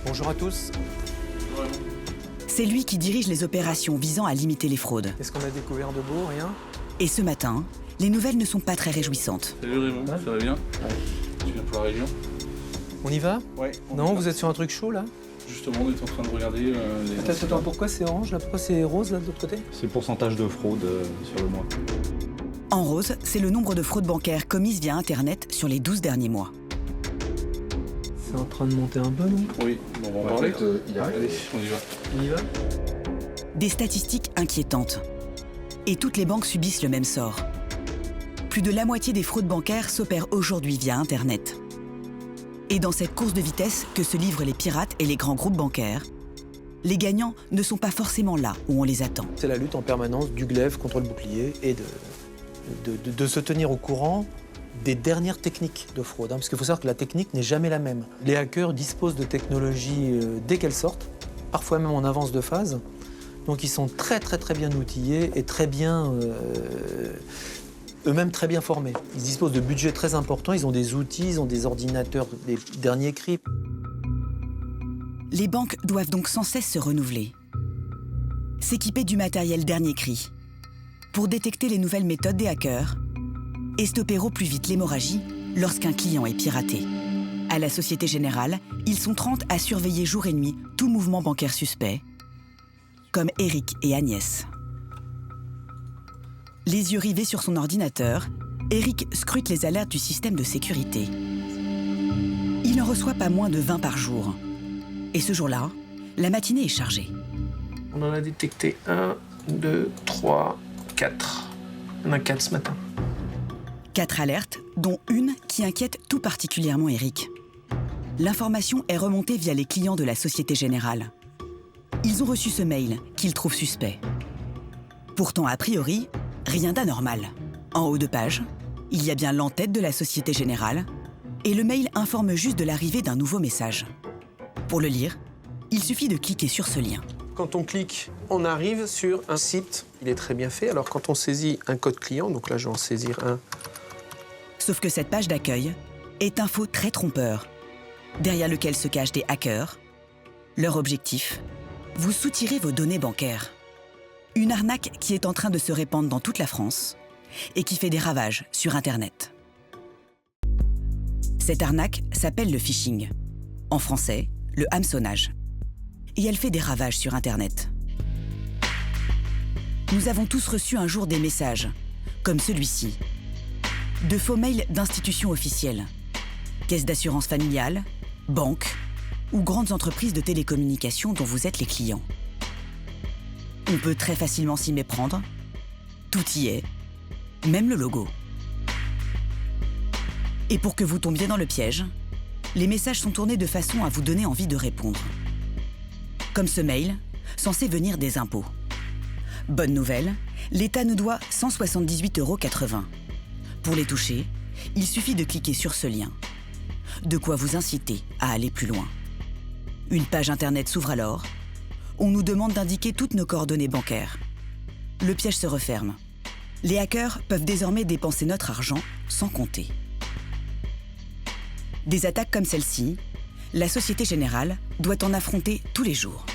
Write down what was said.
Bonjour à tous. C'est lui qui dirige les opérations visant à limiter les fraudes. Qu'est-ce qu'on a découvert de beau? Rien? Et ce matin, les nouvelles ne sont pas très réjouissantes. Salut Raymond, ça va bien? Tu viens pour la région? On y va? Ouais. Non, vous êtes sur un truc chaud là? Justement, on est en train de regarder les... Attends, pourquoi c'est orange là? Pourquoi c'est rose là de l'autre côté? C'est le pourcentage de fraude sur le mois. En rose, c'est le nombre de fraudes bancaires commises via Internet sur les 12 derniers mois. C'est en train de monter un peu, non? Oui, bon, on va en parler. Allez, on y va. On y va? Des statistiques inquiétantes. Et toutes les banques subissent le même sort. Plus de la moitié des fraudes bancaires s'opèrent aujourd'hui via Internet. Et dans cette course de vitesse que se livrent les pirates et les grands groupes bancaires, les gagnants ne sont pas forcément là où on les attend. C'est la lutte en permanence du glaive contre le bouclier et de se tenir au courant des dernières techniques de fraude. Parce qu'il faut savoir que la technique n'est jamais la même. Les hackers disposent de technologies dès qu'elles sortent, parfois même en avance de phase. Donc ils sont très bien outillés et très bien, eux-mêmes très bien formés. Ils disposent de budgets très importants, ils ont des outils, ils ont des ordinateurs, des derniers cris. Les banques doivent donc sans cesse se renouveler. S'équiper du matériel dernier cri pour détecter les nouvelles méthodes des hackers et stopper au plus vite l'hémorragie lorsqu'un client est piraté. À la Société Générale, ils sont 30 à surveiller jour et nuit tout mouvement bancaire suspect, comme Eric et Agnès. Les yeux rivés sur son ordinateur, Eric scrute les alertes du système de sécurité. Il n'en reçoit pas moins de 20 par jour. Et ce jour-là, la matinée est chargée. On en a détecté 1, 2, 3, 4. On en a 4 ce matin. 4 alertes, dont une qui inquiète tout particulièrement Eric. L'information est remontée via les clients de la Société Générale. Ils ont reçu ce mail qu'ils trouvent suspect. Pourtant, a priori, rien d'anormal. En haut de page, il y a bien l'entête de la Société Générale et le mail informe juste de l'arrivée d'un nouveau message. Pour le lire, il suffit de cliquer sur ce lien. Quand on clique, on arrive sur un site. Il est très bien fait. Alors quand on saisit un code client, donc là je vais en saisir un. Sauf que cette page d'accueil est un faux très trompeur, derrière lequel se cachent des hackers. Leur objectif, vous soutirer vos données bancaires. Une arnaque qui est en train de se répandre dans toute la France et qui fait des ravages sur Internet. Cette arnaque s'appelle le phishing. En français, le hameçonnage. Et elle fait des ravages sur Internet. Nous avons tous reçu un jour des messages, comme celui-ci. De faux mails d'institutions officielles, caisses d'assurance familiale, banques ou grandes entreprises de télécommunications dont vous êtes les clients. On peut très facilement s'y méprendre. Tout y est, même le logo. Et pour que vous tombiez dans le piège, les messages sont tournés de façon à vous donner envie de répondre. Comme ce mail, censé venir des impôts. Bonne nouvelle, l'État nous doit 178,80 €. Pour les toucher, il suffit de cliquer sur ce lien. De quoi vous inciter à aller plus loin. Une page Internet s'ouvre alors. On nous demande d'indiquer toutes nos coordonnées bancaires. Le piège se referme. Les hackers peuvent désormais dépenser notre argent sans compter. Des attaques comme celle-ci, la Société Générale doit en affronter tous les jours.